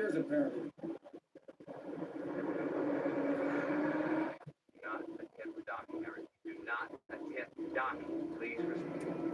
upstairs, apparently. Do not attempt docking. I repeat, do not attempt docking. Please respond.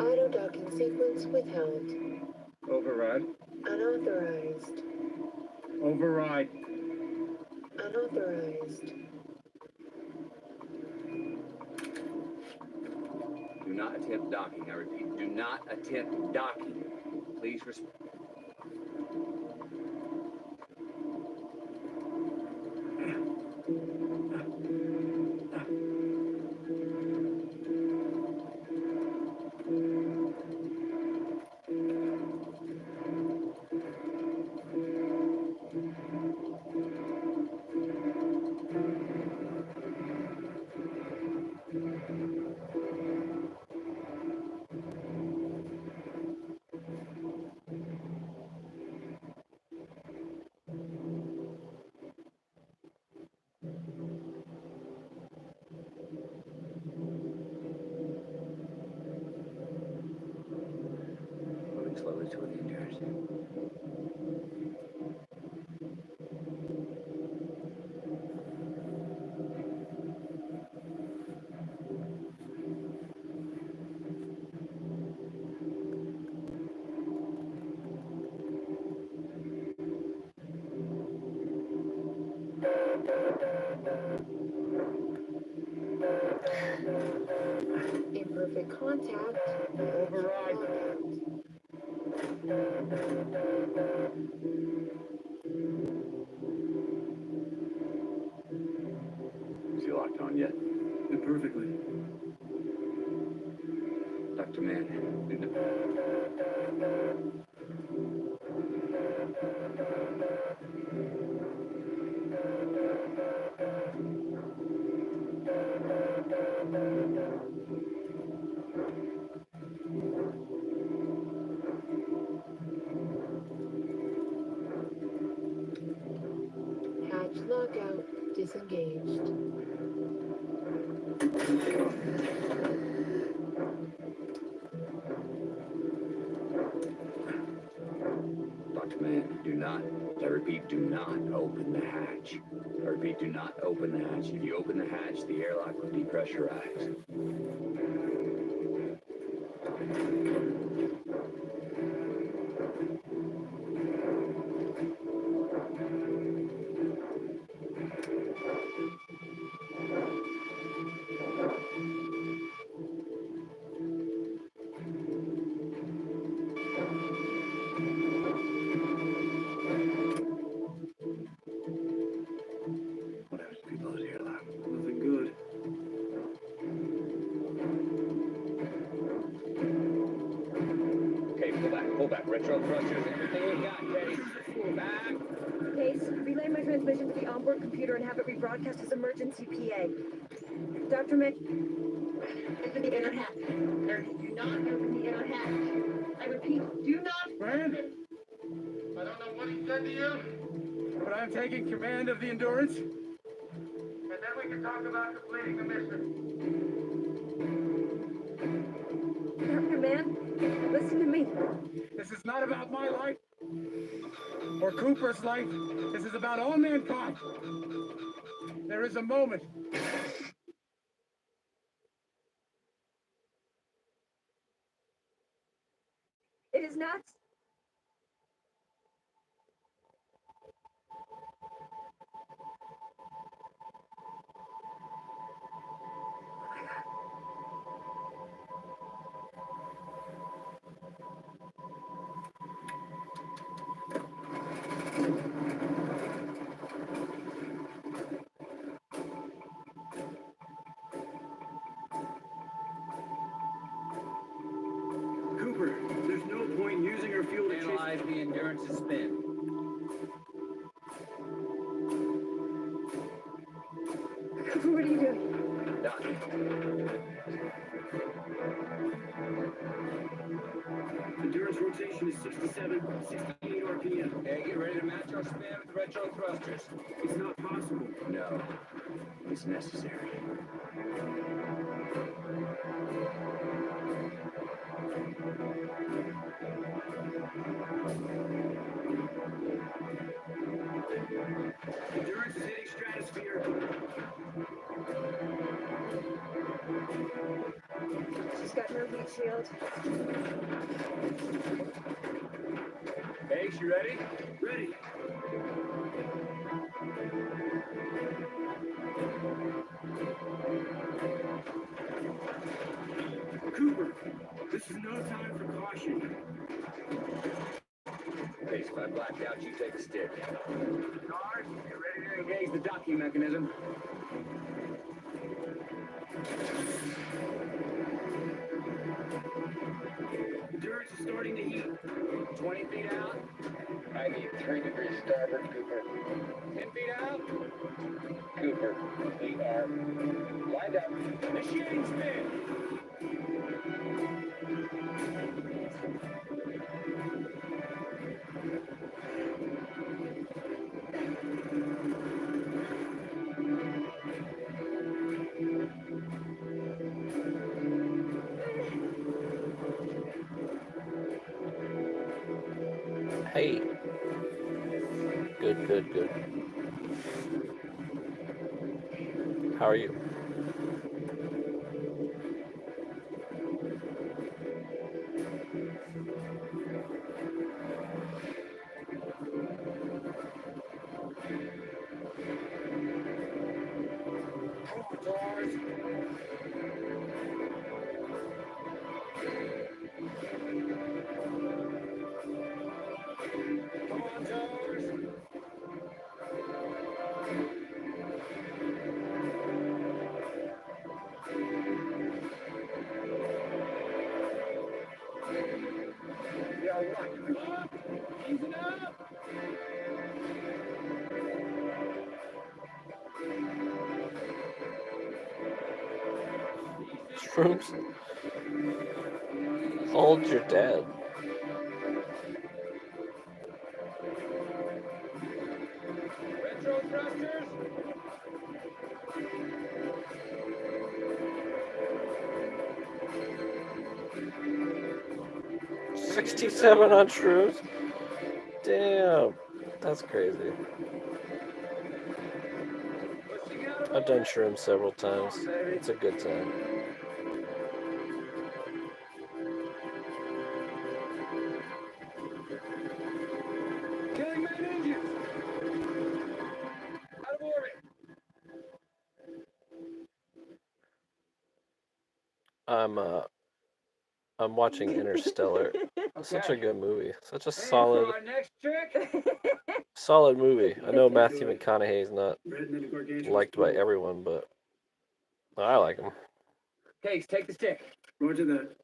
Auto docking sequence withheld. Override. Unauthorized. Override. Unauthorized. Do not attempt docking. I repeat, do not attempt docking. Please respond. Moving slowly toward the endurance. Imperfect contact. Override. Is he locked on yet? Perfectly. Dr. Mann, Hatch lockout disengaged. Dr. Mann, do not, I repeat, do not open the hatch. I repeat, do not open the hatch. If you open the hatch, the airlock will depressurize. What happens if you blow the airlock? Nothing good. Okay, pull back. Retro thrusters, everything we got, Teddy. Pull back. Case, relay my transmission to the onboard computer and have it rebroadcast as emergency PA. Dr. Mick, open the inner hatch. Do not open the inner hatch. I repeat, do not. Brand? I don't know what he said to you, but I'm taking command of the Endurance. And then we can talk about completing the mission. Dr. Mann, listen to me. This is not about my life or Cooper's life. This is about all mankind. There is a moment. It is not. Spin. Cooper, what are you doing? Done. Endurance rotation is 67, 68 RPM. Okay, get ready to match our spin with retro thrusters. It's not possible. No, it's necessary. Endurance is hitting stratosphere. She's got no heat shield. Hey, you ready? Ready. Cooper, this is no time for caution. Okay, if I black out, you take the stick. Guard, get ready to engage the docking mechanism. Endurance is starting to heat. 20 feet out. I need 3 degrees starboard, Cooper. 10 feet out. Cooper, we are lined up. Initiating spin. Hey. Good, good, good. How are you? Come on, Towers. Yeah, right. Up. Ease it up. Shrooms? How old's your dad? Retro thrusters. 67 on shrooms? Damn. That's crazy. Pushing out of I've done orbit. shrooms several times. It's a good time. Killing main engines. Out of orbit. I'm watching Interstellar. Such a Okay. good movie. Such a And for solid our next trick. solid movie. I know Matthew McConaughey's not Red and then the gargantuan liked by spool. everyone, but I like him. Case, take the stick. Roger that.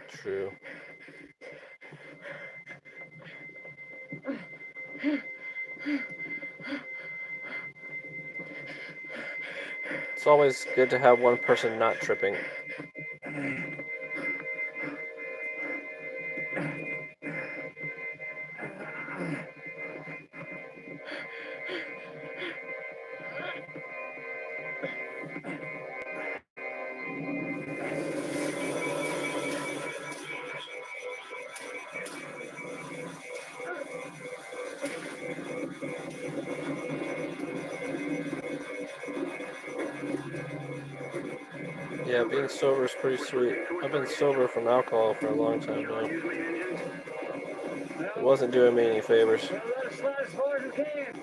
True. It's always good to have one person not tripping. Yeah, being sober is pretty sweet. I've been sober from alcohol for a long time now. It wasn't doing me any favors. We'll let it slide as far as we can.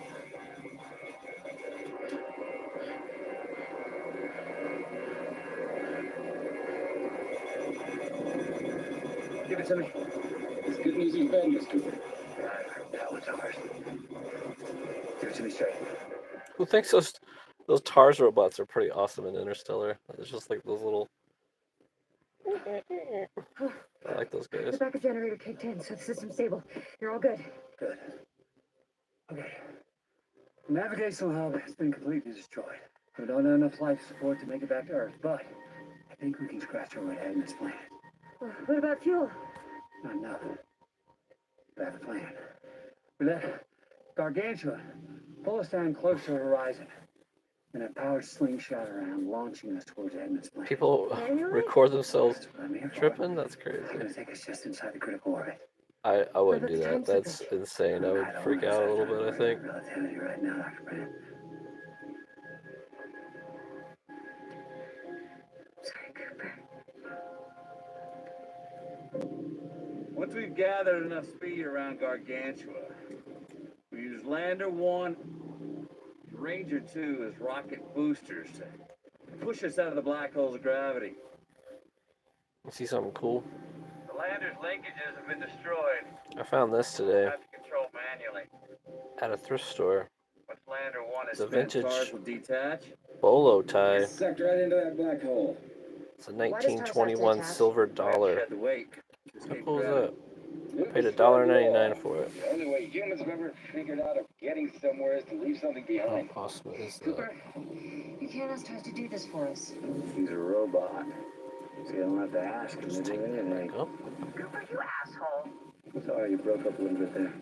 Give it to me. It's good news and bad news, Cooper. Hell, it's ours. Give it to me straight. Who thinks those Those TARS robots are pretty awesome in Interstellar. It's just like those little. I like those The guys. backup generator kicked in, so the system's stable. You're all good. Good. Okay. The navigational hub has been completely destroyed. We don't have enough life support to make it back to Earth, but I think we can scratch our way ahead in this planet. What about fuel? Not enough. But I have a plan. We let Gargantua pull us down close to the horizon, and a powered slingshot around, launching us towards Edmund's planet. People record themselves tripping? That's crazy. It's gonna take us just inside the critical orbit. I wouldn't do What about that. the That's time insane. I would freak out a little bit, I think. Relativity right now, Dr. Brand. Sorry, Cooper. Once we've gathered enough speed around Gargantua, we use Lander 1, Ranger 2 as rocket boosters to push us out of the black hole's gravity. You see something cool? The Lander's linkages have been destroyed. I found this today Have to control manually. at a thrift store. Once Lander 1 is It's a spent, vintage TARS will detach. Bolo tie. Sucked right into that black hole. It's a does TARS have to 1921 attach? silver dollar. Shed the weight. How cool is that? I paid $1.99 for it. The only way humans have ever figured out of getting somewhere is to leave something How behind. awesome is that? Cooper, you can't ask TARS to do this for us. He's a robot. So you don't have to ask him to Just do take that anything. back up. Cooper, you asshole. Sorry, you broke up a little bit there.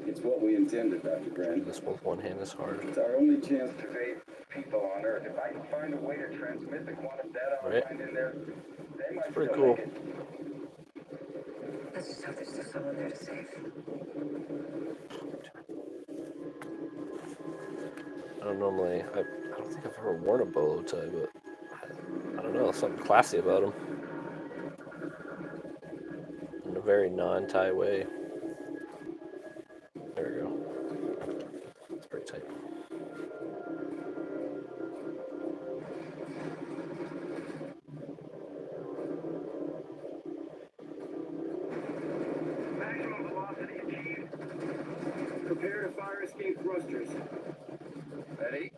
It's what we intended, Dr. Grant. This with one hand is hard. It's our only chance to save people on Earth. If I can find a way to transmit the quantum data I'll Right. find in there, they might Pretty still cool. make it. Let's just hope there's still someone there to save. I don't normally. I don't think I've ever worn a bolo tie, but I don't know. Something classy about them. In a very non-tie way. There we go. It's pretty tight. Maximum velocity achieved. Prepare to fire escape thrusters. Ready?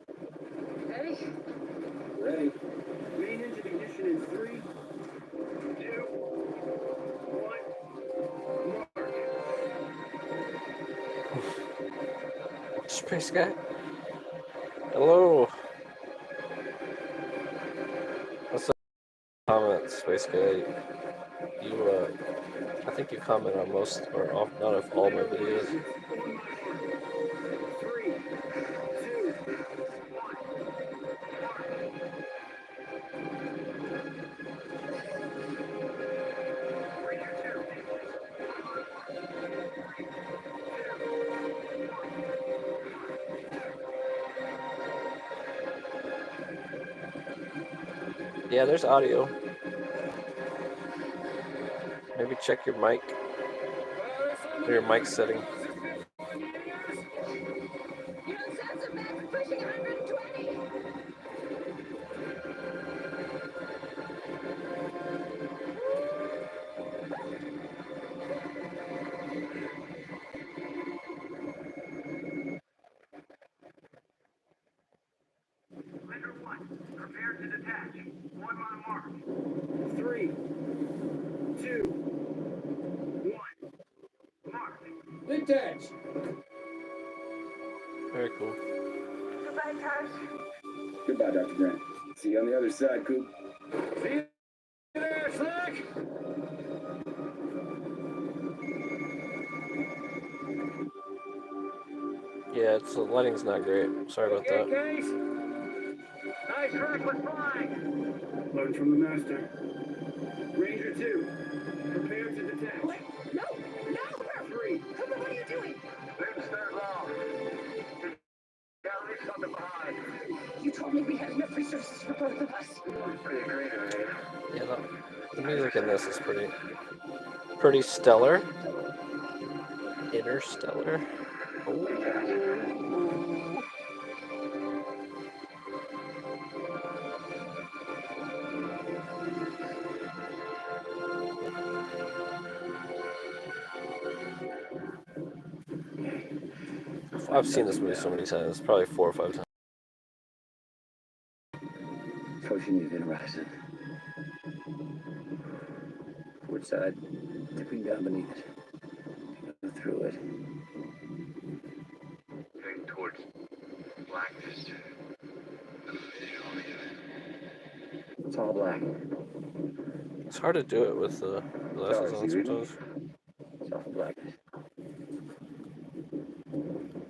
Ready? Ready. Main engine ignition in 3, 2, 1. Mark. Space guy. Hello. What's up? Comments, space guy. You I think you comment on most or off, not of all my videos. 3, 2, 1. Yeah, there's audio. Maybe check your mic. Or your mic setting. You don't sound so bad for pushing 120. Lander 1, prepare to detach. 1 mile mark. 3, 2, 1. Mark. Detach. Very cool. Goodbye, TARS. Goodbye, Dr. Grant. See you on the other side, Coop. See you there, Slick! Yeah, the lighting's not great. Sorry about that. Case. Nice track with flying. Learn from the master. Ranger 2, prepare to detach. Wait, no, no! 3, Cooper, what are you doing? Leave stairs off. Gotta leave something behind. You told me we had enough resources for both of us. Pretty agree to me. Yeah, the music in this is pretty stellar. Interstellar. Ooh. I've seen this movie so many times, probably 4 or 5 times. starboard side, dipping down beneath it. Go through it. Heading towards blackness. It's all black. It's hard to do it with the glasses Stars, on you read me? sometimes. It's all blackness.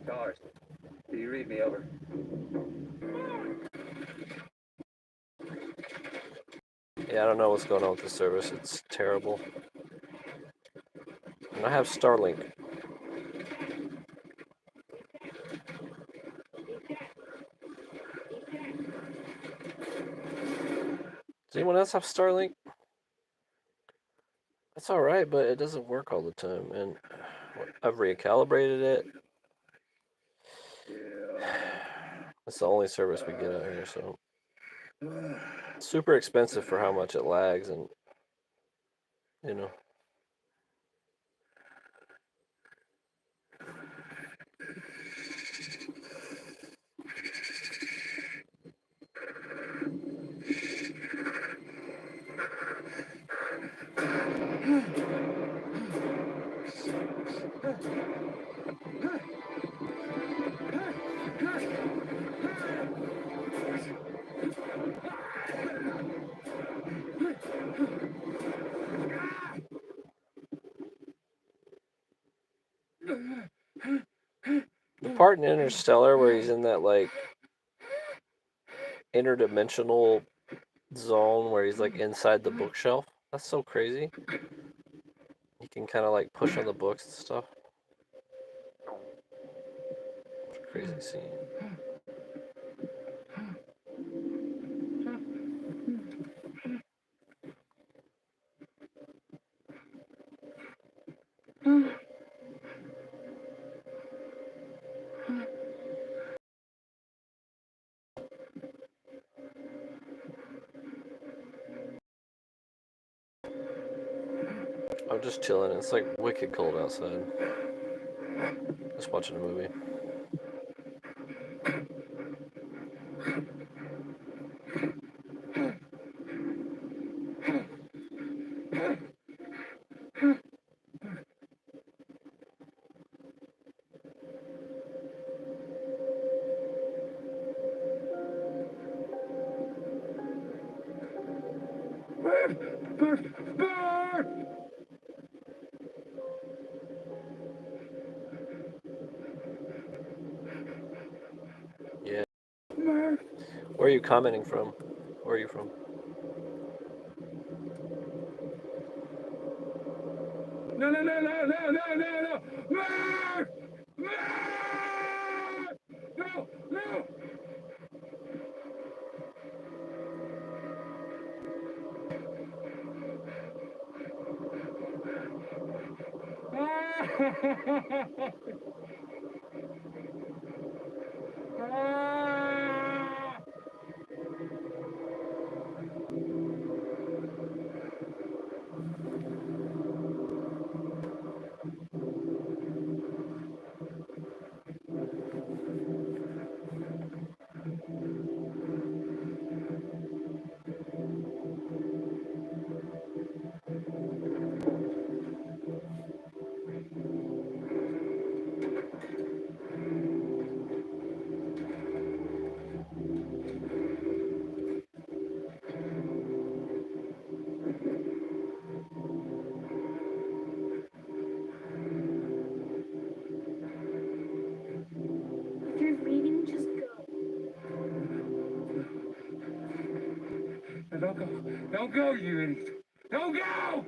Stars, do you read me? Over. Yeah, I don't know what's going on with the service. It's terrible. And I have Starlink. Does anyone else have Starlink? That's alright, but it doesn't work all the time. And I've recalibrated it. It's the only service we get out here, so. It's super expensive for how much it lags and, you know. The part in Interstellar where he's in that, like, interdimensional zone where he's, like, inside the bookshelf. That's so crazy. He can kind of, like, push on the books and stuff. It's a crazy scene. I'm just chilling. It's like wicked cold outside. Just watching a movie. Yeah. Where are you commenting from? Where are you from? No, no, no, no, no, no, no, no! Murph! Murph! No, no! If you're leaving, just go. Don't go. Don't go, you idiot. Don't go!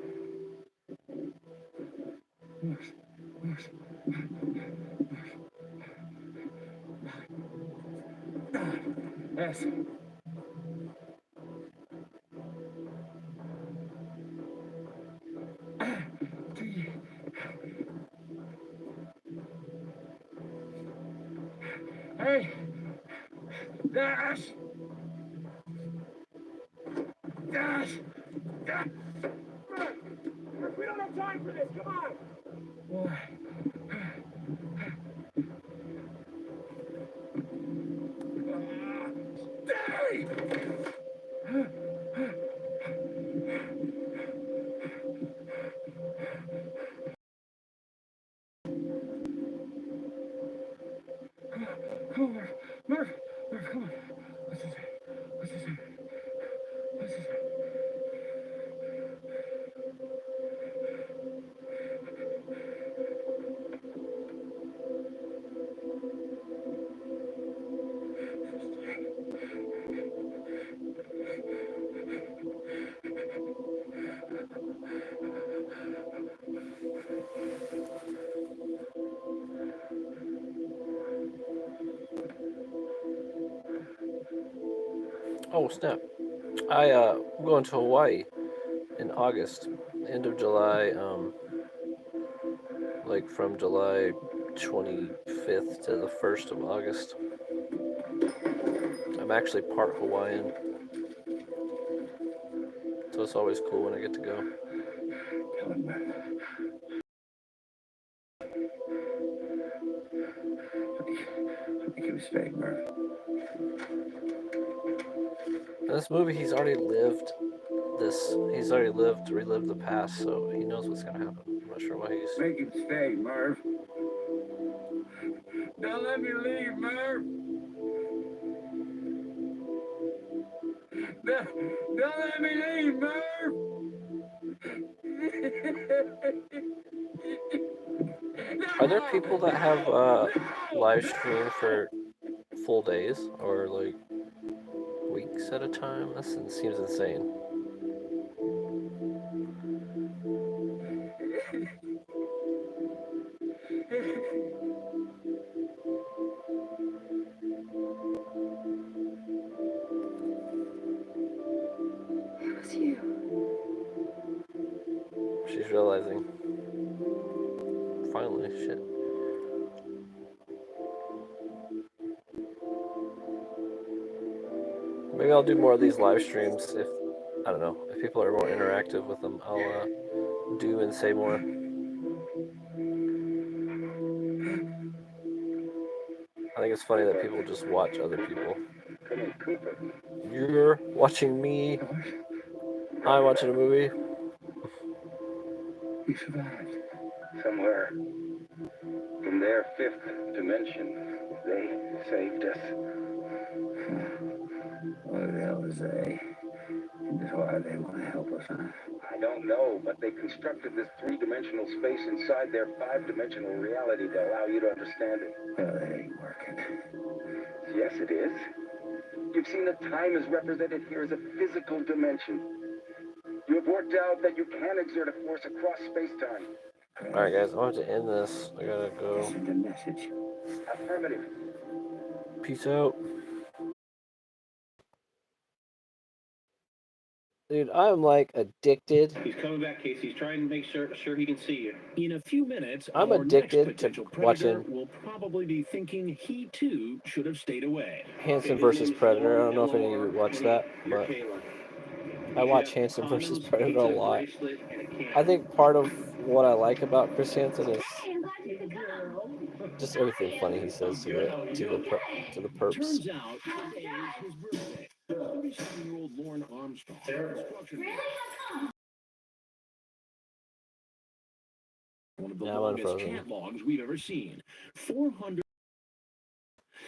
Yes. Hey! Dash! Dash! Dash! We don't have time for this, come on! Why? Stay! snap. I'm going to Hawaii in August, end of July, like from July 25th to the 1st of August. I'm actually part Hawaiian, so it's always cool when I get to go. Tell him, Murph. I think he was fake, Murph. In this movie, he's already lived, relived the past, so he knows what's gonna happen. I'm not sure why he's... Make him stay, Murph. Don't let me leave, Murph. Don't let me leave, Murph. Are there people that have live stream for full days or like weeks at a time? That seems insane. It was you. She's realizing. Finally, shit. Maybe I'll do more of these live streams if, I don't know, if people are more interactive with them, I'll do and say more. I think it's funny that people just watch other people. Come on, Cooper. You're watching me. I'm watching a movie. We survived. Somewhere from their fifth dimension, they saved us. What the hell is they? And that's why they want to help us, huh? I don't know, but they constructed this three-dimensional space inside their five-dimensional reality to allow you to understand it. Well, that ain't working. Yes, it is. You've seen that time is represented here as a physical dimension. You have worked out that you can exert a force across space-time. Alright guys, I have to end this. I gotta go. Send a message. Affirmative. Peace out. Dude, I'm like addicted. He's coming back, Casey. He's trying to make sure he can see you. In a few minutes, I'm our addicted next potential to predator watching will probably be thinking he too should have stayed away. Hanson versus Predator. I don't know if any of you watch that, but I watch Hanson versus Predator a lot. I think part of what I like about Chris Hansen is just everything funny he says to the perps. Turns out today is his birthday. 37-year-old Lauren Armstrong. One of the longest chat logs we've ever seen. 400.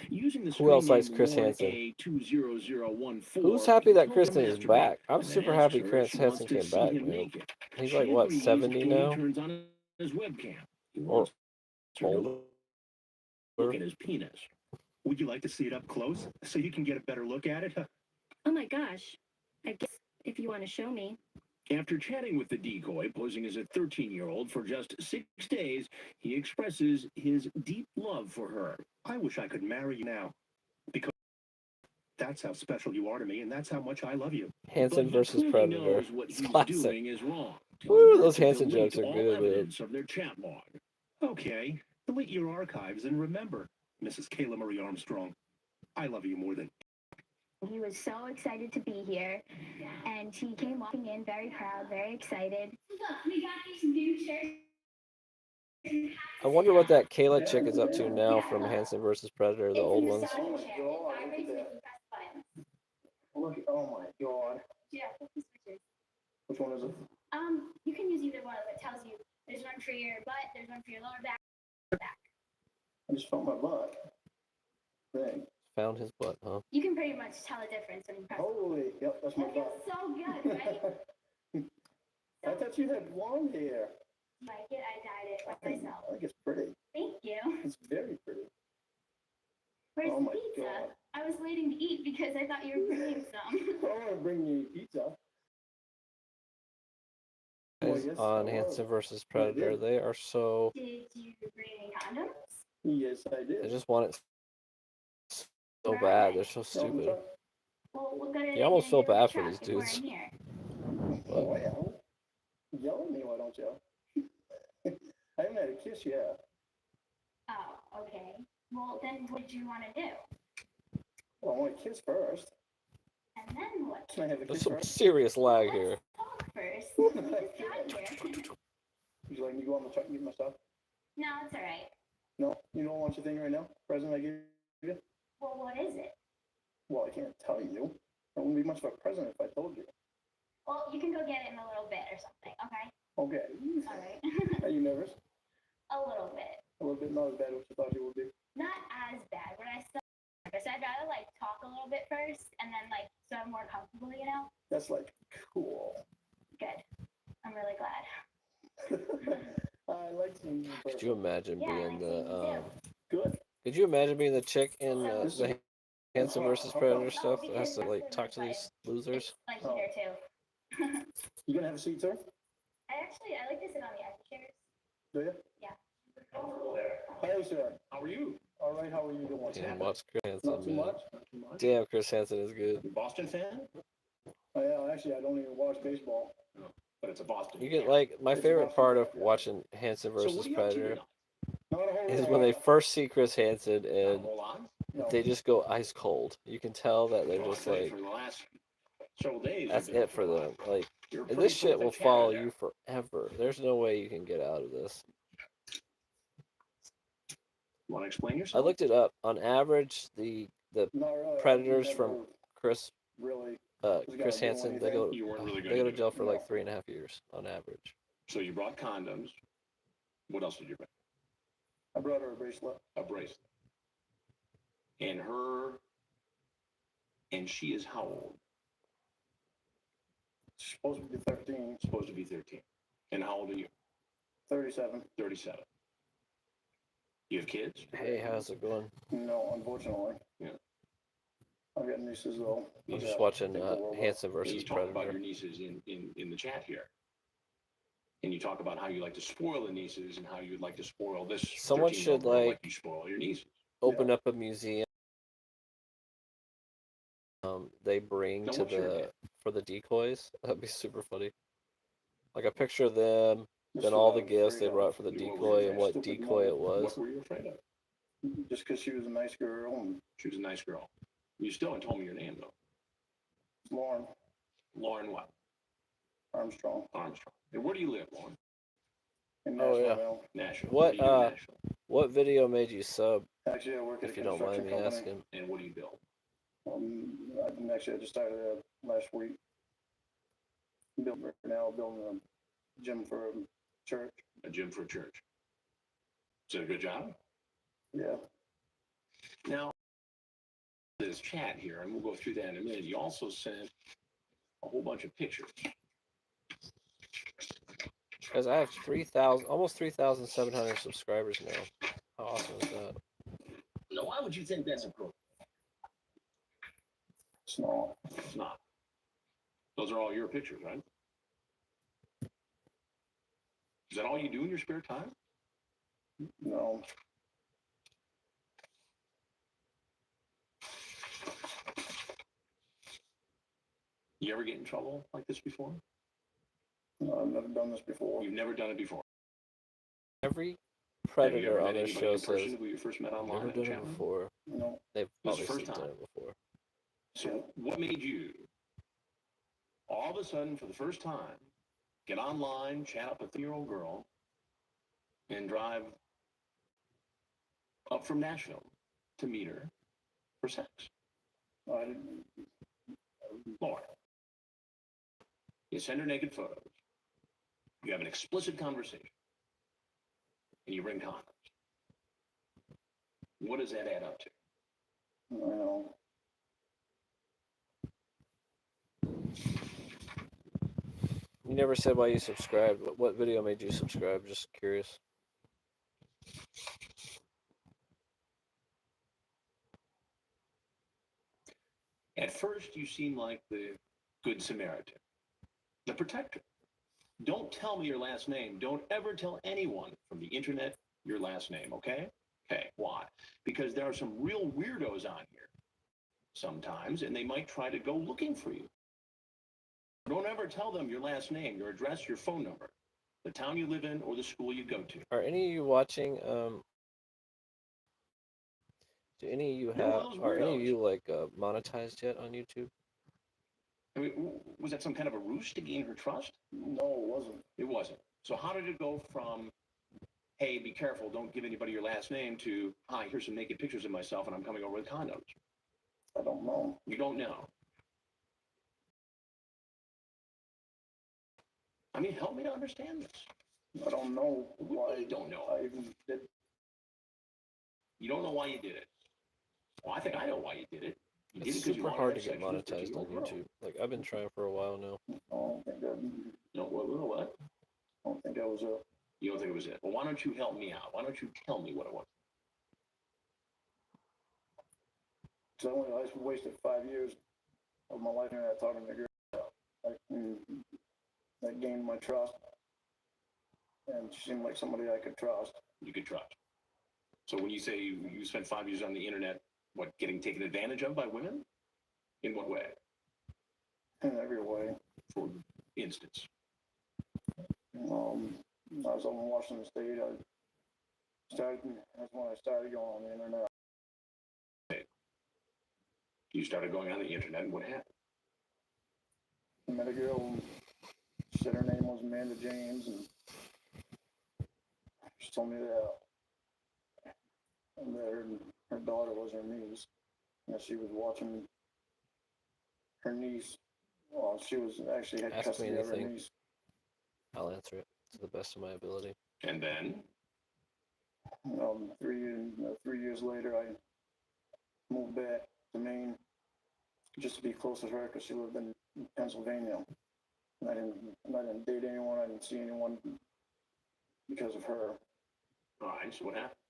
Using the Who else likes Chris Hansen? Who's happy that Chris Hansen is back? I'm super happy Chris Hansen came back, man. He's like, what, 70 now? Or older? Look at his penis. Would you like to see it up close so you can get a better look at it? Oh my gosh. I guess if you want to show me. After chatting with the decoy, posing as a 13-year-old for just 6 days, he expresses his deep love for her. I wish I could marry you now, because that's how special you are to me, and that's how much I love you. Hanson versus Predator. It's classic. doing is wrong. Woo, those Hanson jokes are good, Evidence of their chat log. Okay, delete your archives and remember, Mrs. Kayla Marie Armstrong, I love you more than. He was so excited to be here, and he came walking in very proud, very excited. Look, we got these new shirts. I wonder what that Kayla chick is up to now from Hanson versus Predator, the old ones. Oh my god, Oh my god. yeah, flip the switches. Which one is it? You can use either one. It tells you there's one for your butt, there's one for your lower back. I just felt my butt. Thing. Found his butt, huh? You can pretty much tell the difference when you press. Holy, yep, that's my That butt. feels so good, right? I thought you had blonde hair. Like it, I dyed it myself. I think it's pretty. Thank you. It's very pretty. Where's Oh the my pizza? God. I was waiting to eat because I thought you were bringing some. I want to bring you pizza. Guys, yes, on I Hanson was. versus Predator, they are so... Did you bring any condoms? Yes, I did. I just want it so bad. They're so stupid. Well, what good are You they almost gonna feel do with bad the for truck these if we're dudes. in here? Oh, yeah. Yell at me, why don't you? I haven't had a kiss yet. Oh, okay. Well, then what did you want to do? Well, I want to kiss first. And then what? Can I have a There's kiss some first? serious lag here. Let's talk first. We just got here. Would you like me to go on the truck and get my stuff? No, it's all right. No? You don't want your thing right now? Present I gave you? Well, what is it? Well, I can't tell you. It wouldn't be much of a present if I told you. Well, you can go get it in a little bit or something, okay? Okay. All right. Are you nervous? A little bit. A little bit, not as bad as you thought you would be. Not as bad, but I still, like I said, I'd rather like talk a little bit first and then like so I'm more comfortable, you know? That's like cool. Good. I'm really glad. I like seeing you in Could person. you imagine Yeah, being I see you the Good. Could you imagine being the chick in So- the Hanson versus Predator stuff that has to like talk to these losers? Like here too. You gonna have a seat, sir? I like to sit on the empty chairs. Do you? Yeah. Hello, sir. How are you? All right. How are you doing? Damn, watch Chris Not Hansen, too man. much. Not too much. Damn, Chris Hansen is good. You a Boston fan? Yeah, actually, I don't even watch baseball. No, but it's a Boston. You get fan. like my It's favorite Boston, part of yeah. watching Hanson So what versus are you up to Predator tonight? Not a whole is lot. when they first see Chris Hansen Not a and whole lot. No. they just go ice cold. You can tell that they're Well, just I tell you, like for the last several days, that's you've been it for them. Like You're a and pretty this shit will prolific chatter follow there. you forever. There's no way you can get out of this. You want to explain I yourself? looked it up. On average, the Not really. predators Never from Chris really. Chris do Hansen, they anything. go You weren't really they gonna go to do jail it. for like 3.5 years on average. So you brought condoms. What else did you bring? I brought her a bracelet. A bracelet. And she is how old? She's supposed to be 13, Supposed to be 13. And how old are you? 37. 37. You have kids? Hey, how's it going? No, unfortunately. Yeah. I've got nieces though. I'm Yeah, just watching think the world of- Hanson And versus you talk about Predator. your nieces in the chat here. And you talk about how you like to spoil the nieces and how you'd like to spoil this. Someone 13-year-old should, girl like- you spoil your nieces. Open up a museum. They bring Now, to what's your the name? for the decoys. That'd be super funny. Like a picture of them, This then is all what the I'm gifts they afraid brought of. for the What were you decoy and afraid what of? Stupid decoy it mother. was. What were you afraid of? Just because she was a nice girl and She was a nice girl. You still haven't told me your name, though. Lauren Lauren what? Armstrong Armstrong. And where do you live, Lauren? in Oh, yeah. Nashville. Nashville. What, do you do in Nashville? What video made you sub, Actually, I work at if a you don't mind construction me company. asking? And what do you build? Actually, I just started last week. Building a gym for a church. A gym for a church. Is it a good job? Yeah. Now, this chat here, and we'll go through that in a minute. You also sent a whole bunch of pictures. Because I have 3,000, almost 3,700 subscribers now. How awesome is that? Now, why would you think that's appropriate? It's not. It's not. Those are all your pictures, right? Is that all you do in your spare time? No. You ever get in trouble like this before? No, I've never done this before. You've never done it before. Every Have you predator ever on met this anybody show in person says who you first met online never in a done chat it room? before. No. They've This is the obviously first done time. it before. So what made you all of a sudden for the first time get online, chat up with a 3-year-old girl, and drive up from Nashville to meet her for sex? I didn't. Lauren. You send her naked photos. You have an explicit conversation. And you bring condoms. What does that add up to? Well, You never said why you subscribed. What video made you subscribe? Just curious. At first, you seem like the Good Samaritan, the protector. Don't tell me your last name. Don't ever tell anyone from the internet your last name, okay? Okay, why? Because there are some real weirdos on here sometimes, and they might try to go looking for you. Don't ever tell them your last name, your address, your phone number, the town you live in, or the school you go to. Are any of you watching? Do any of you You're one have? of those Are any of weirdos. you like monetized yet on YouTube? I mean, was that some kind of a ruse to gain her trust? No, it wasn't. It wasn't. So how did it go from, hey, be careful, don't give anybody your last name, to, hi, here's some naked pictures of myself and I'm coming over with condoms? I don't know. You don't know. I mean, help me to understand this. I don't know Why why you don't know? I even did. You don't know why you did it. Well, I think I know why you did it. You did It's it because you super wanted hard to to have get sex with a monetized on 13-year-old girl. YouTube. Like I've been trying for a while now. I don't think that. No, what? I don't think that was it. You don't think it was it? Well, why don't you help me out? Why don't you tell me what it was? So I wasted 5 years of my life internet talking to girls. That gained my trust, and she seemed like somebody I could trust. You could trust. So when you say you spent 5 years on the internet, what, getting taken advantage of by women? In what way? In every way. For instance. I was up in Washington State. That's when I started going on the internet. You started going on the internet, and what happened? I met a girl. She said her name was Amanda James, and she told me that her daughter was her niece, and that she was watching her niece. Well, she was actually had Ask me custody of her anything. niece. I'll answer it to the best of my ability. And then? 3 years later, I moved back to Maine just to be close to her because she lived in Pennsylvania. And I didn't date anyone. I didn't see anyone because of her. All right, so what happened?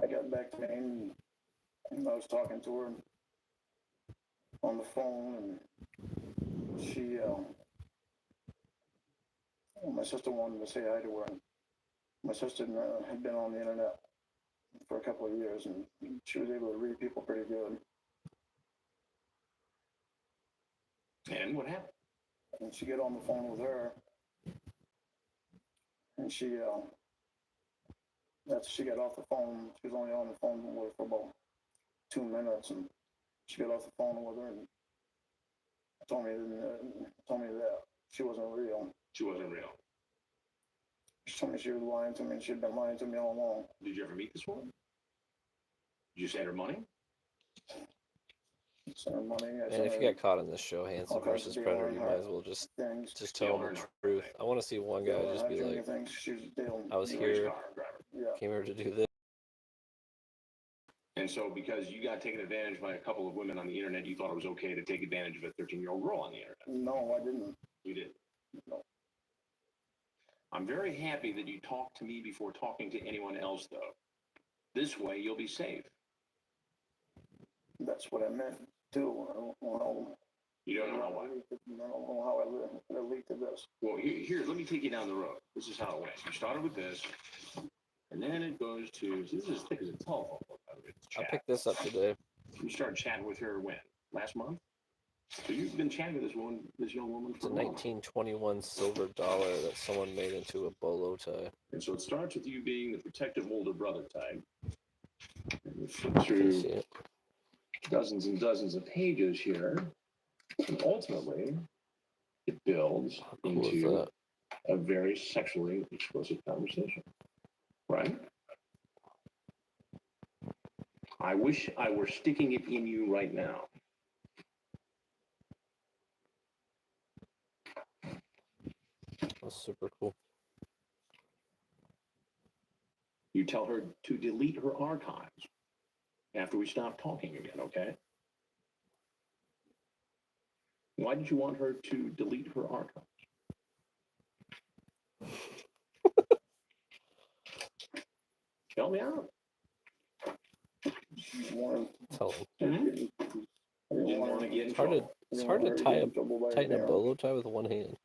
I got back to Maine and I was talking to her on the phone, and she, my sister wanted to say hi to her. And my sister had been on the internet for a couple of years, and she was able to read people pretty good. And what happened? And she got on the phone with her, and she got off the phone. She was only on the phone with her for about 2 minutes, and she got off the phone with her and told me that she wasn't real. She wasn't real. She told me she was lying to me, and she'd been lying to me all along. Did you ever meet this woman? Did you send her money? Sent her money. And if you get caught in this show, Hanson versus Predator, you might as well just tell them the truth. I want to see one guy just be like, I was here, came here to do this. And so because you got taken advantage by a couple of women on the internet, you thought it was okay to take advantage of a 13-year-old girl on the internet? No, I didn't. You didn't? No. I'm very happy that you talked to me before talking to anyone else, though. This way, you'll be safe. That's what I meant, too. I don't know. You don't know how what? I don't know how I leaked to this. Well, here, let me take you down the road. This is how it went. You started with this, and then it goes to, this is as thick as a telephone book, by the way. I picked this up today. You started chatting with her when? Last month? So you've been chatting with this young woman It's for a a while. 1921 silver dollar that someone made into a bolo tie. And so it starts with you being the protective older brother type. And you flip Can you through see it? dozens and dozens of pages here. And ultimately, it builds How cool is into that? a very sexually explicit conversation. Right? I wish I were sticking it in you right now. That's super cool. You tell her to delete her archives after we stop talking again, okay? Why did you want her to delete her archives? Help me out. Tell them. Mm-hmm. You didn't want to get in It's hard trouble. to tighten a bolo tie with one hand.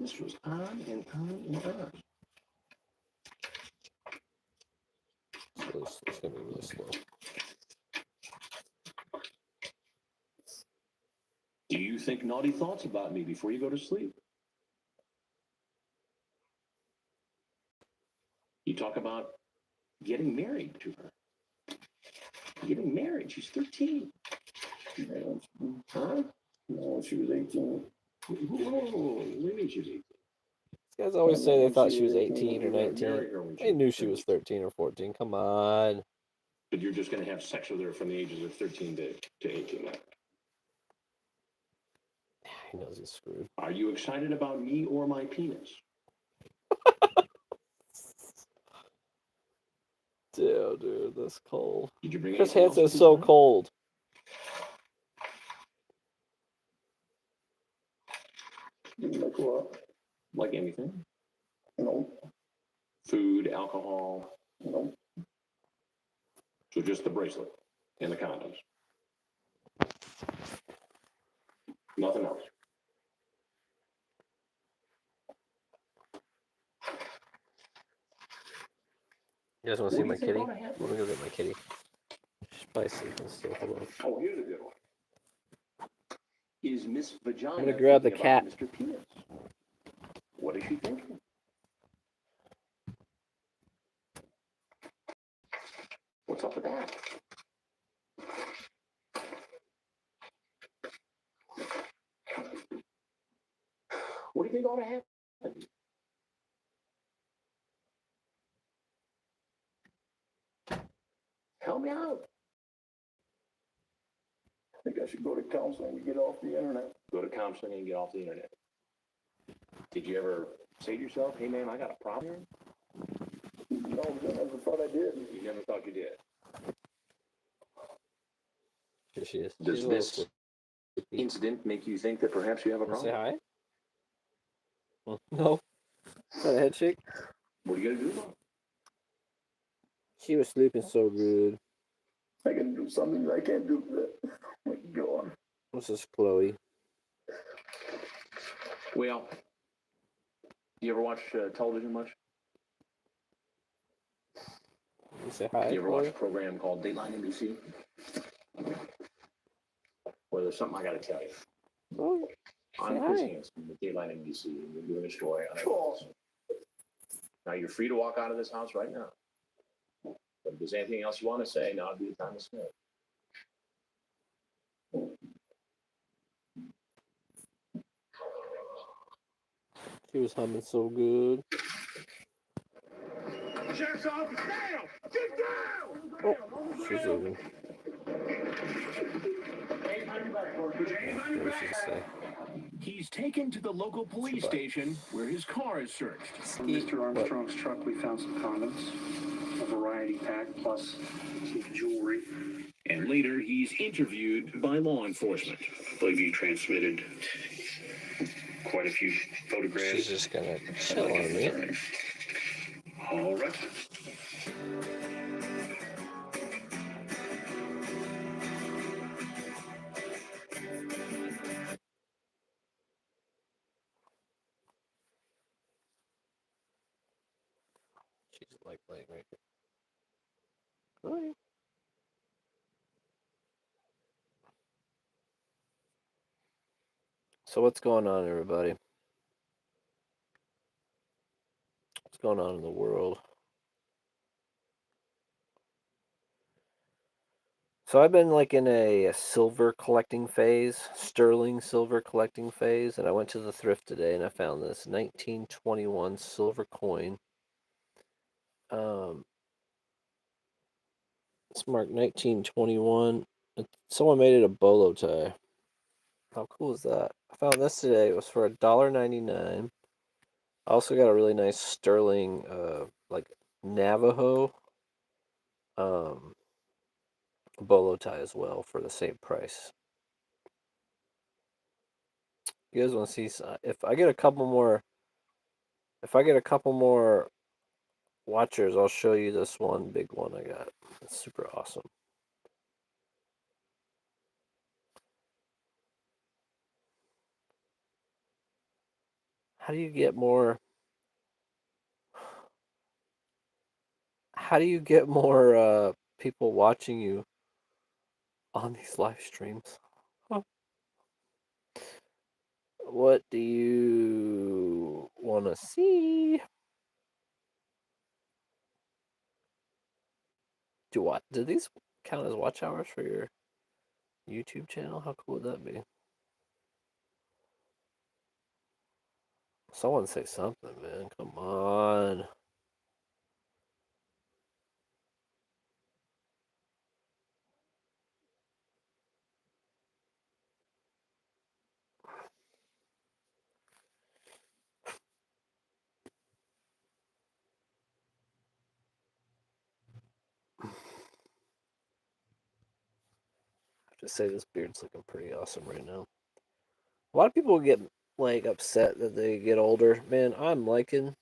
this was on and on and on. It's gonna be really slow. Do you think naughty thoughts about me before you go to sleep? You talk about getting married to her. Getting married. She's 13. Huh? No, she was 18. Whoa, what do you mean she's 18? These guys always say they thought she was 18 or You're gonna 19. marry her when They knew she was 13 or 14. Come on. But you're just going to have sex with her from the ages of 13 to 18. He knows he's screwed. Are you excited about me or my penis? Dude, that's cold. Did you bring Chris anything else Hansen is with you so tonight? cold. Like what? Like anything? No, Food, alcohol. no. So just the bracelet and the condoms. Nothing else. You guys want to What see do my you think kitty? ought to happen? Let me go get my kitty. She's probably sleeping still. Hold on. Oh, here's a good one. Is Miss Vagina I'm gonna grab the thinking about cat. Mr. Penis? What is she thinking? What's up with that? What do you think ought to happen? Help me out. I think I should go to counseling to get off the internet. Go to counseling and get off the internet. Did you ever say to yourself, hey man, I got a problem here? No, I never thought I did. You never thought you did. Here she is. Does She's a little this sleepy. incident make you think that perhaps you have a Wanna say problem? hi? Well, no. Is that a head shake? What are you gonna do about it? She was sleeping so good. I can do something I can't do that. Oh my God. This is Chloe. Well, you ever watch television much? You say hi, You ever watch Chloe? a program called Dateline NBC? Well, there's something I got to tell you. Oh, I'm hi. Chris Hansen with Dateline NBC, and we're doing a story on it. Now, you're free to walk out of this house right now. But if there's anything else you want to say, now would be the time to say it. She was humming so good. Sheriff's office, down! Get down! Oh, she's leaving. What did she say? He's taken to the local police station where his car is searched. On Mr. Armstrong's truck, we found some condoms, a variety pack, plus some jewelry. And later, he's interviewed by law enforcement. I believe you transmitted quite a few photographs. She's just gonna chill on me. All right. She's like laying right here. Chloe. So what's going on, everybody? What's going on in the world? So I've been like in a silver collecting phase, sterling silver collecting phase, and I went to the thrift today and I found this 1921 silver coin. It's marked 1921. Someone made it a bolo tie. How cool is that? I found this today. It was for $1.99. I also got a really nice sterling, like Navajo, bolo tie as well for the same price. You guys want to see? If I get a couple more watchers, I'll show you this one big one I got. It's super awesome. How do you get more? How do you get more people watching you on these live streams? Huh. What do you want to see? Do these count as watch hours for your YouTube channel? How cool would that be? Someone say something, man. Come on. I have to say this beard's looking pretty awesome right now. A lot of people get like upset that they get older. Man, I'm liking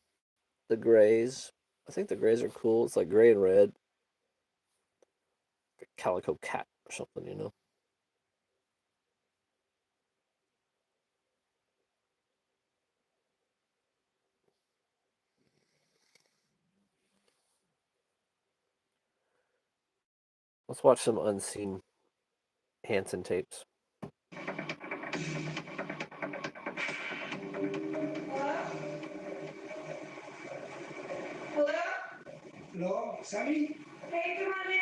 the grays. I think the grays are cool. It's like gray and red. Calico cat or something, you know. Let's watch some unseen Hansen tapes. Hello? Hello, Sammy? Hey, come on in.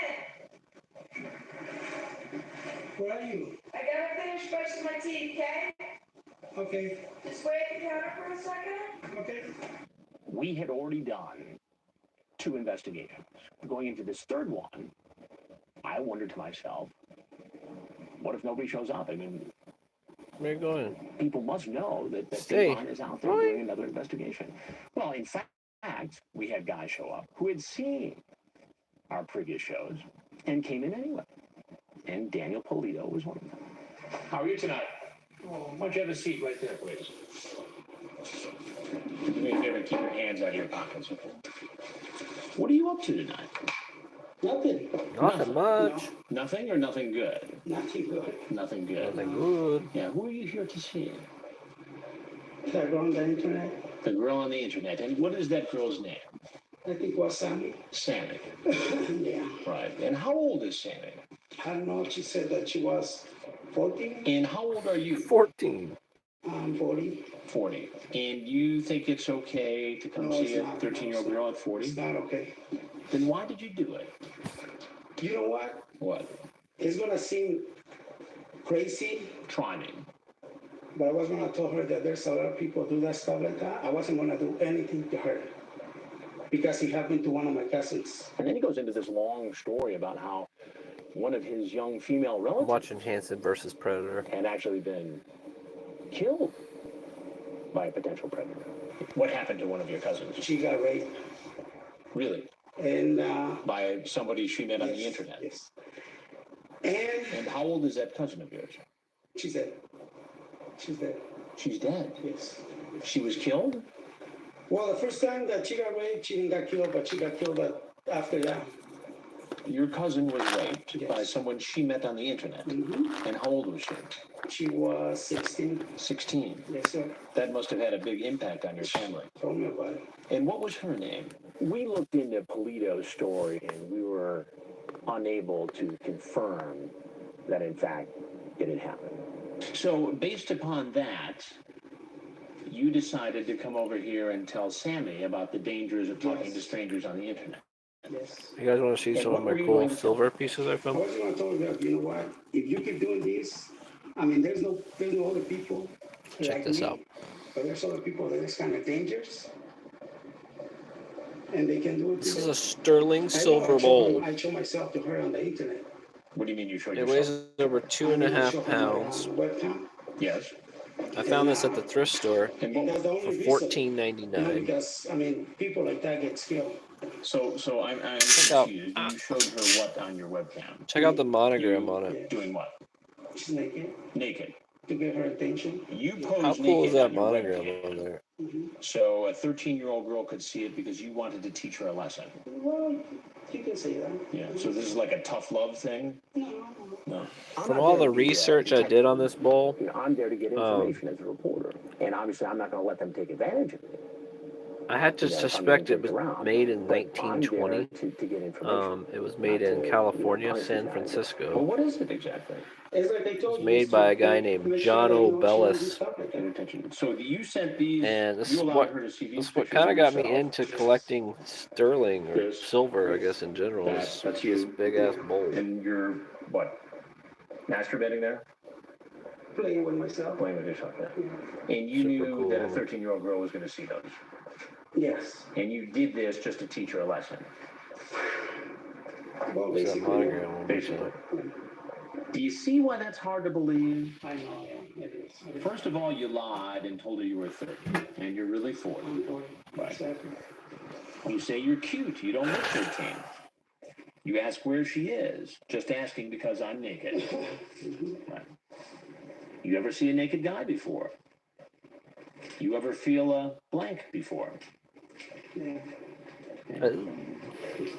Where are you? I gotta finish brushing my teeth, okay? Okay, Just wait at the counter for a second. okay. We had already done 2 investigations. Going into this third one, I wondered to myself, what if nobody shows up? I mean, Where are you going? people must know that Stay. Devon is out there doing another investigation. Well, in fact, we had guys show up who had seen our previous shows and came in anyway. And Daniel Polito was one of them. How are you tonight? Oh, why don't you have a seat right there, please? Do me a favor and keep your hands out of your pockets. What are you up to tonight? Nothing. Nothing much. Nothing or nothing good? Nothing good. Nothing good. Nothing good. Yeah, who are you here to see? That girl on the internet, The girl on the internet. And what is that girl's name? I think was Sammy. Sammy. Yeah. Right. And how old is Sammy? I don't know, she said that she was 14. And how old are you? 14. I'm 40. 40. And you think it's okay to come No, see it's a not. 13-year-old girl at 40? It's not okay. Then why did you do it? You know what? What? It's gonna seem crazy, Try me. but I was gonna tell her that there's a lot of people do that stuff like that. I wasn't gonna do anything to her because it happened to one of my cousins. And then he goes into this long story about how one of his young female I'm relatives watching Hansen versus Predator. had actually been killed by a potential predator. What happened to one of your cousins? She got raped, Really? and By somebody she met on the yes, internet? Yes. And And how old is that cousin of yours? she's dead. She's dead. She's dead. Yes. She was killed? Well, the first time that she got raped, she didn't get killed, but she got killed after that. Your cousin was raped Yes. by someone she met on the internet. Mm-hmm. And how old was she? She was 16. 16. Yes, sir. That must have had a big impact on your family. Told me about it. And what was her name? We looked into Polito's story and we were unable to confirm that, in fact, it had happened. So, based upon that, you decided to come over here and tell Sammy about the dangers of talking Yes. to strangers on the internet. Yes. You guys want to see And some what of my were you cool going to tell silver pieces I I found? was gonna tell her, you know what? If you keep doing this, I mean, there's no other people Check like this me, out. but there's other people that is kind of dangerous, and they can do it. This too. is a sterling I know, silver bowl. I show myself to her on the internet. What do you mean you showed It yourself? weighs over 2.5 pounds. Webcam. Yes. I found this at the thrift store And And that's the for only reason. $14.99. Because, I mean, people like that get killed. So I'm Check out- confused. You showed her what on your webcam? Check out the monogram on it. Yeah. Doing what? She's naked Naked. to get her attention. You posed How cool is naked that on your monogram webcam. on there? So a 13-year-old girl could see it because you wanted to teach her a lesson. Well, you can say that. Yeah. So this is like a tough love thing? No. From all the research I did on this bowl, I'm there to get information as a reporter. And obviously, I'm not going to let them take advantage of me. I had to You know, if I'm suspect gonna it was drink around. made in But I'm there 1920. to get information. It was made not in to, California, punish San the guy. Well, Francisco. what is it exactly? It's like I It was told you. made it's by a to guy make named sure John that, you know, she doesn't do O'Bellis. stuff like that. Attention. So you sent these. And this You is allowed what her to see these this is what pictures kind of got me yourself? into collecting sterling or This, silver, I this, guess in general. That's This you. big ass bowl. And you're what? Masturbating there? Playing with myself. Playing with yourself. Yeah. And you Super knew that a cool. 13-year-old girl was going to see those. Yes. And you did this just to teach her a lesson. Well, There's that basically, monogram on the Basically. side. Do you see why that's hard to believe? I know, yeah, it is. First of all, you lied and told her you were 30, and you're really 40. I'm doing Right. exactly. You say you're cute. You don't look 13. You ask where she is, just asking because I'm naked. Right. You ever see a naked guy before? You ever feel a blank before? Yeah.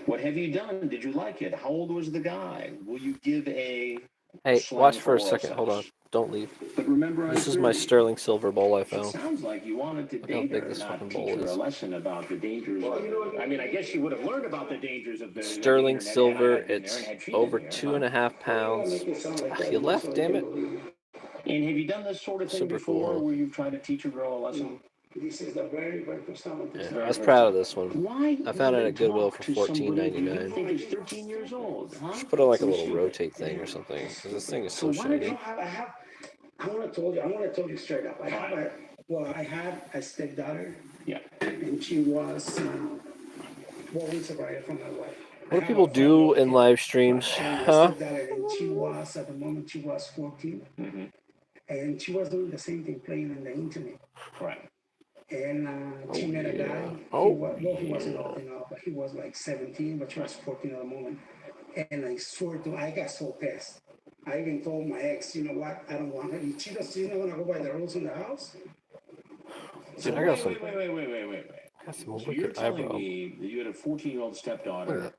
What have you done? Did you like it? How old was the guy? Will you give a Hey, slang watch for a oral second. sex? Hold on. Don't leave. But remember, This I'm is my 30. sterling silver bowl I It found. sounds like you wanted to Look how date big her, this not fucking teach bowl her a is. lesson about the dangers. Well, you know what? I mean, I guess she would have learned about the dangers of the Sterling internet silver. had I not been there It's and had she over been here, 2.5 pounds. Make it sound like that, You left, so damn they it. can believe it. And have you done this sort of thing Super before, cool. where you've tried to teach a girl a lesson? This is the very, very first time I'm Yeah, doing I was proud of this one. Why I found it even at Goodwill talk for to somebody who you $14.99. think is 13 years old, huh? Should put on like a You're little stupid. rotate thing or something. Because this thing is so So why did shiny. I want to tell you straight up. I had a stepdaughter, Yeah. and she was 4 weeks separated from my wife. What do people do in live streams? And my Huh? stepdaughter, and she was, at the moment, she was 14, Mm-hmm. and she was doing the same thing, playing on the internet. Right. And she met a guy. He wasn't old enough, but he was like 17, but she was 14 at the moment. And I swear to, I got so pissed. I even told my ex, you know what? I don't want her. She's not gonna go by the rules in the house. Dude, I got some. Wait. I got some So you're wicked telling eyebrow. me that you had a 14-year-old stepdaughter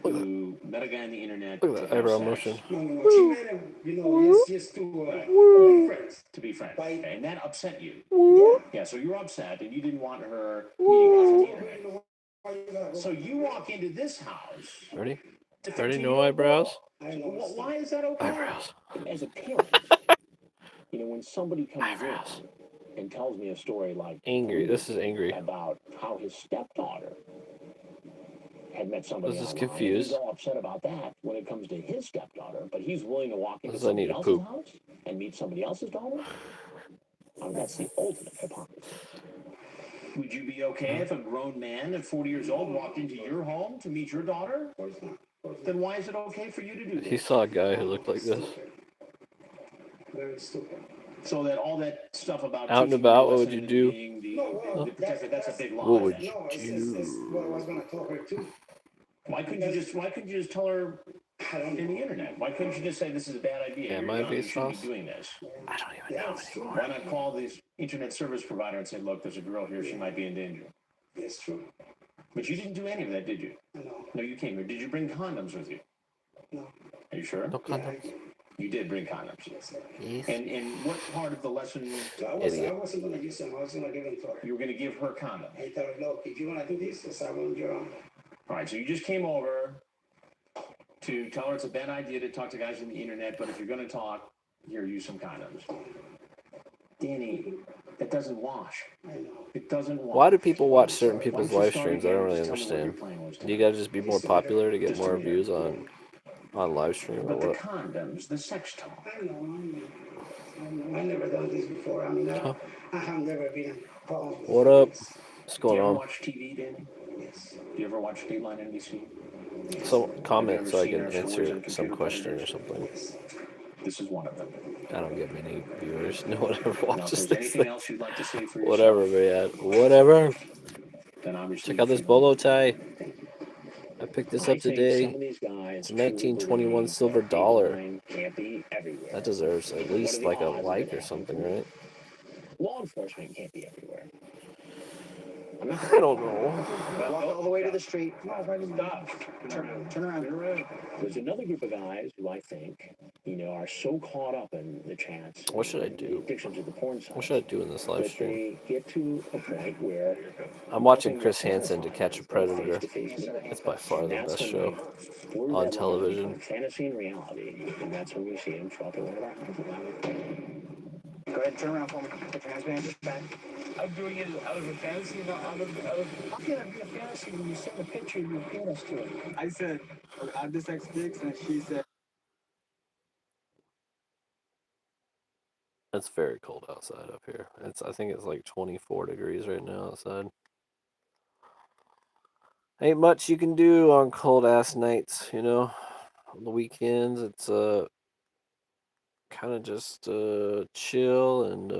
Look at who met a guy on the internet Look at that eyebrow motion. No. She met him, it's just to be friends. to be friends. By- Okay, and that upset you. Yeah. Yeah, so you're upset and you didn't want her meeting us on the internet. You know why you gotta go- So you walk into this house. Ready? to Ready? 13-year-old No eyebrows? I know. Why is that okay? Eyebrows. As a parent, when somebody comes Eyebrows. in and tells me a story like Angry. This is angry. about how his stepdaughter had met somebody This is online, confused. he's all upset about that when it comes to his stepdaughter, but he's willing to walk into This is I need somebody to else's poop. house and meet somebody else's daughter. I mean, that's the ultimate hypocrisy. Would you be okay if a grown man at 40 years old walked into your home to meet your daughter? Of course not. Then why is it okay for you to do He this? saw a guy who looked like this. Very stupid. So that all that stuff about Out and teaching about, a what would lesson you and do? being the Well, that's a big lie. What would then. you No, it's what I was gonna tell her too. Why couldn't you just tell her I don't in the know. internet? Why couldn't you just say this is a bad idea? Am You're I young, you shouldn't Vsauce? be doing this. I don't even know That's true. anymore. Why not call this internet service provider and say, look, there's a girl here, she might be in danger. It's true. But you didn't do any of that, did you? I know. No, you came here. Did you bring condoms with you? No. Are you sure? No Yeah, condoms. You did bring condoms. yes, sir. Yes. And what part of the lesson So I wasn't gonna use them. I was gonna give them to her. you were going to give her condoms? I told her, look, if you wanna do this, it's I want your own. All right, so you just came over to tell her it's a bad idea to talk to guys on the internet, but if you're going to talk, here, use some condoms. Danny, that doesn't wash. I know. It doesn't wash. Why do people watch certain people's Why don't you live start streams? I again don't and really just tell me what understand. your plan was Do you gotta just be more popular to get Just a more minute. views on live stream or But the what? condoms, the sex talk. I know. I've never done this before. I mean, I have never been in problems with What up? this. What's Do going you ever on? watch TV, Danny? Yes. Do you ever watch Dateline NBC? So comment Have so you I ever can seen our stories on answer some computer question or predators? something. Yes. This is one of them. I don't get many viewers. No one ever Now, if watches there's this anything thing. else you'd like to say for yourself, Whatever, man. Whatever. then obviously Check out you this should- bolo tie. I picked this I up think today. some of these guys It's a truly 1921 believe silver that dollar. Dateline can't be everywhere. That deserves at What least are the like a odds of like it or happening? something, right? Law enforcement can't be everywhere. I don't know. Walk all the way to the street. Stop. Turn around. There's another group of guys who I think, are so caught up in the chats. What should I and do? The addiction to the porn sites. What should I do in this live that stream? they get to a point where I'm watching nothing Chris that Hansen to satisfies Catch a is Predator. face-to-face meeting. It's by far And the that's best when show they blur on that line television. between fantasy and reality, and that's when we see him show up at one of our houses. Go ahead and turn around for me. Put your hands behind your back. I'm doing it out of a fantasy, not out of. How can it be a fantasy when you sent a picture and you paid us to it? I said, I'm this X6, and she said. It's very cold outside up here. I think it's like 24 degrees right now outside. Ain't much you can do on cold ass nights, On the weekends, it's kind of just chill and